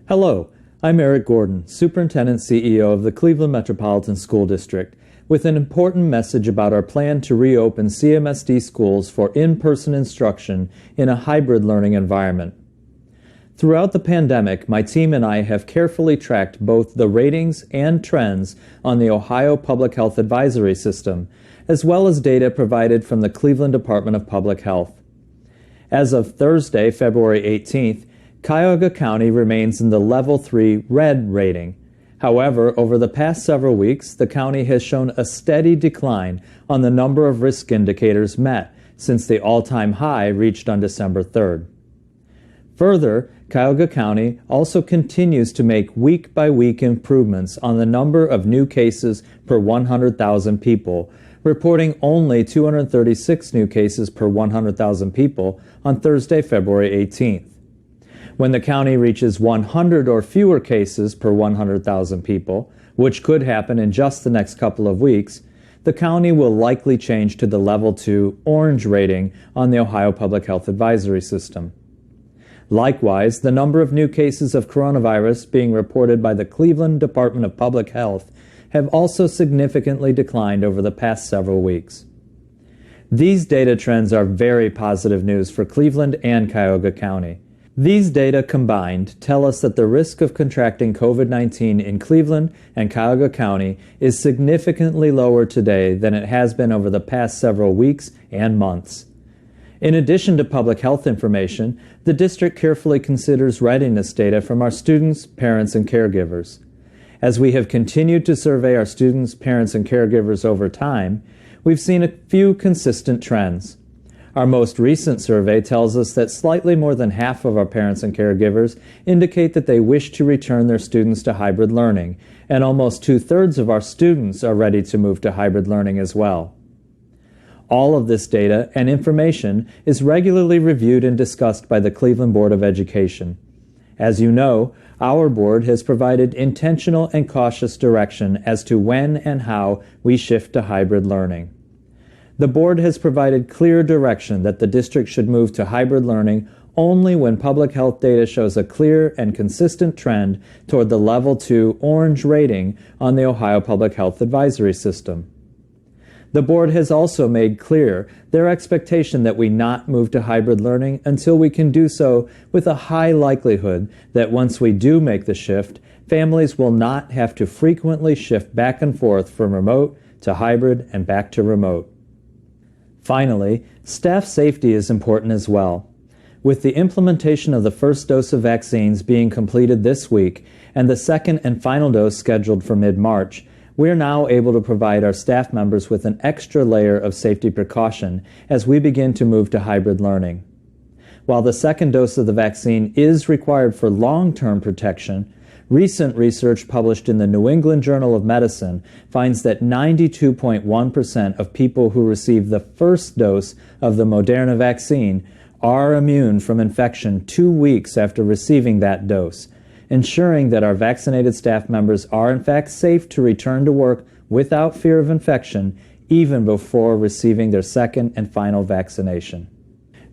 Hello, I'm Eric Gordon, Superintendent CEO of the Cleveland Metropolitan School District, with an important message about our plan to reopen CMSD schools for in-person instruction in a hybrid learning environment. Throughout the pandemic, my team and I have carefully tracked both the ratings and trends on the Ohio Public Health Advisory System, as well as data provided from the Cleveland Department of Public Health. As of Thursday, February 18th, Cuyahoga County remains in the Level 3 red rating. However, over the past several weeks, the county has shown a steady decline on the number of risk indicators met since the all-time high reached on December 3rd. Further, Cuyahoga County also continues to make week-by-week improvements on the number of new cases per 100,000 people, reporting only 236 new cases per 100,000 people on Thursday, February 18th. When the county reaches 100 or fewer cases per 100,000 people, which could happen in just the next couple of weeks, the county will likely change to the Level 2 orange rating on the Ohio Public Health Advisory System. Likewise, the number of new cases of coronavirus being reported by the Cleveland Department of Public Health have also significantly declined over the past several weeks. These data trends are very positive news for Cleveland and Cuyahoga County. These data combined tell us that the risk of contracting COVID-19 in Cleveland and Cuyahoga County is significantly lower today than it has been over the past several weeks and months. In addition to public health information, the district carefully considers readiness data from our students, parents, and caregivers. As we have continued to survey our students, parents, and caregivers over time, we've seen a few consistent trends. Our most recent survey tells us that slightly more than half of our parents and caregivers indicate that they wish to return their students to hybrid learning, and almost 2/3 of our students are ready to move to hybrid learning as well. All of this data and information is regularly reviewed and discussed by the Cleveland Board of Education. As you know, our board has provided intentional and cautious direction as to when and how we shift to hybrid learning. The board has provided clear direction that the district should move to hybrid learning only when public health data shows a clear and consistent trend toward the Level 2 orange rating on the Ohio Public Health Advisory System. The board has also made clear their expectation that we not move to hybrid learning until we can do so with a high likelihood that once we do make the shift, families will not have to frequently shift back and forth from remote to hybrid and back to remote. Finally, staff safety is important as well. With the implementation of the first dose of vaccines being completed this week and the second and final dose scheduled for mid-March, we are now able to provide our staff members with an extra layer of safety precaution as we begin to move to hybrid learning. While the second dose of the vaccine is required for long-term protection, recent research published in the New England Journal of Medicine finds that 92.1% of people who receive the first dose of the Moderna vaccine are immune from infection 2 weeks after receiving that dose, ensuring that our vaccinated staff members are in fact safe to return to work without fear of infection even before receiving their second and final vaccination.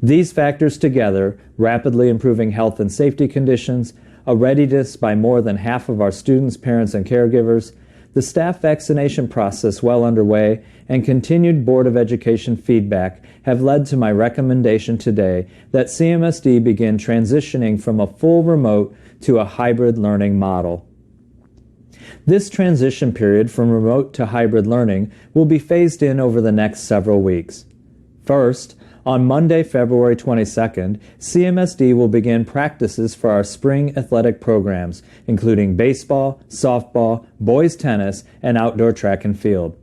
These factors together, rapidly improving health and safety conditions, a readiness by more than half of our students, parents, and caregivers, the staff vaccination process well underway, and continued Board of Education feedback have led to my recommendation today that CMSD begin transitioning from a full remote to a hybrid learning model. This transition period from remote to hybrid learning will be phased in over the next several weeks. First, on Monday, February 22nd, CMSD will begin practices for our spring athletic programs, including baseball, softball, boys tennis, and outdoor track and field.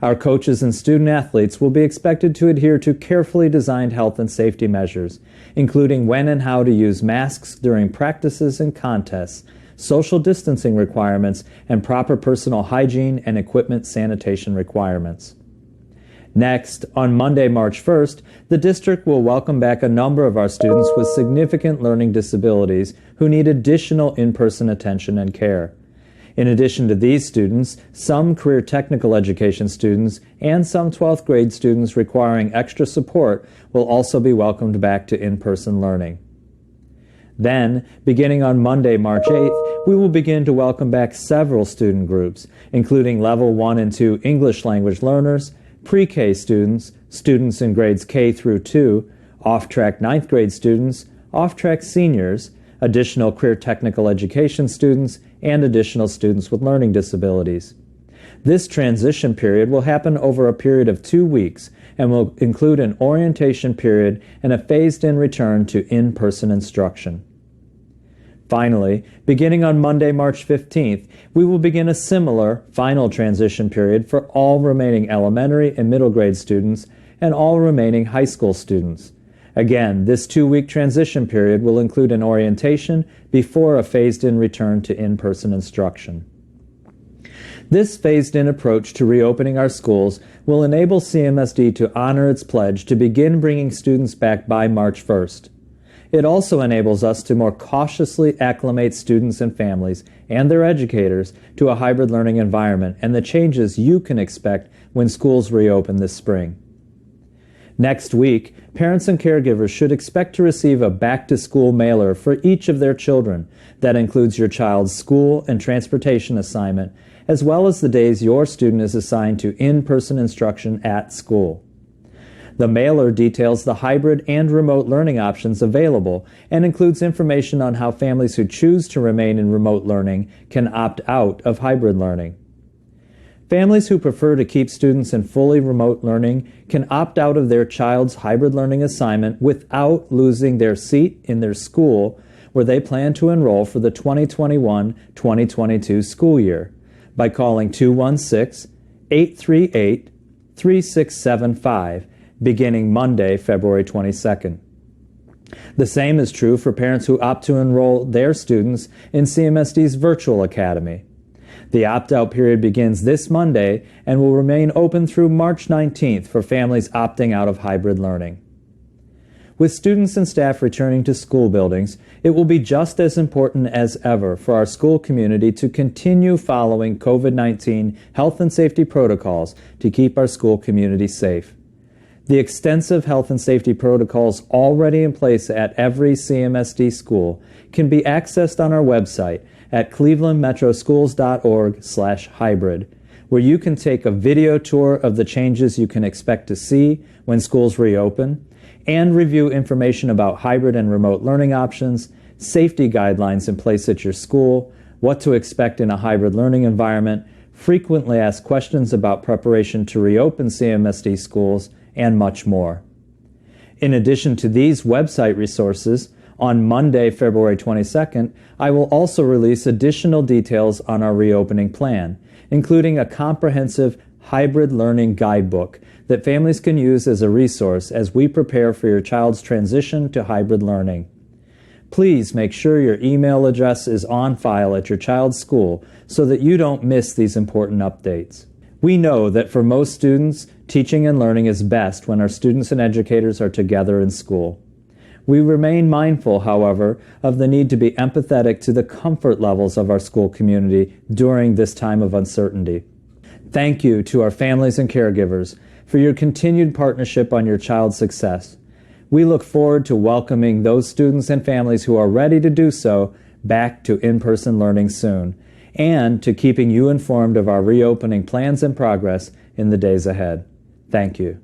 Our coaches and student athletes will be expected to adhere to carefully designed health and safety measures, including when and how to use masks during practices and contests, social distancing requirements, and proper personal hygiene and equipment sanitation requirements. Next, on Monday, March 1st, the district will welcome back a number of our students with significant learning disabilities who need additional in-person attention and care. In addition to these students, some career technical education students and some 12th grade students requiring extra support will also be welcomed back to in-person learning. Then, beginning on Monday, March 8th, we will begin to welcome back several student groups, including Level 1 and 2 English language learners, pre-K students, students in grades K through 2, off-track 9th grade students, off-track seniors, additional career technical education students, and additional students with learning disabilities. This transition period will happen over a period of 2 weeks and will include an orientation period and a phased-in return to in-person instruction. Finally, beginning on Monday, March 15th, we will begin a similar final transition period for all remaining elementary and middle grade students and all remaining high school students. Again, this 2-week transition period will include an orientation before a phased-in return to in-person instruction. This phased-in approach to reopening our schools will enable CMSD to honor its pledge to begin bringing students back by March 1st. It also enables us to more cautiously acclimate students and families and their educators to a hybrid learning environment and the changes you can expect when schools reopen this spring. Next week, parents and caregivers should expect to receive a back-to-school mailer for each of their children that includes your child's school and transportation assignment, as well as the days your student is assigned to in-person instruction at school. The mailer details the hybrid and remote learning options available and includes information on how families who choose to remain in remote learning can opt out of hybrid learning. Families who prefer to keep students in fully remote learning can opt out of their child's hybrid learning assignment without losing their seat in their school where they plan to enroll for the 2021-2022 school year by calling 216-838-3675 beginning Monday, February 22nd. The same is true for parents who opt to enroll their students in CMSD's Virtual Academy. The opt-out period begins this Monday and will remain open through March 19th for families opting out of hybrid learning. With students and staff returning to school buildings, it will be just as important as ever for our school community to continue following COVID-19 health and safety protocols to keep our school community safe. The extensive health and safety protocols already in place at every CMSD school can be accessed on our website at clevelandmetroschools.org/hybrid, where you can take a video tour of the changes you can expect to see when schools reopen, and review information about hybrid and remote learning options, safety guidelines in place at your school, what to expect in a hybrid learning environment, frequently asked questions about preparation to reopen CMSD schools, and much more. In addition to these website resources, on Monday, February 22nd, I will also release additional details on our reopening plan, including a comprehensive hybrid learning guidebook that families can use as a resource as we prepare for your child's transition to hybrid learning. Please make sure your email address is on file at your child's school so that you don't miss these important updates. We know that for most students, teaching and learning is best when our students and educators are together in school. We remain mindful, however, of the need to be empathetic to the comfort levels of our school community during this time of uncertainty. Thank you to our families and caregivers for your continued partnership on your child's success. We look forward to welcoming those students and families who are ready to do so back to in-person learning soon, and to keeping you informed of our reopening plans and progress in the days ahead. Thank you.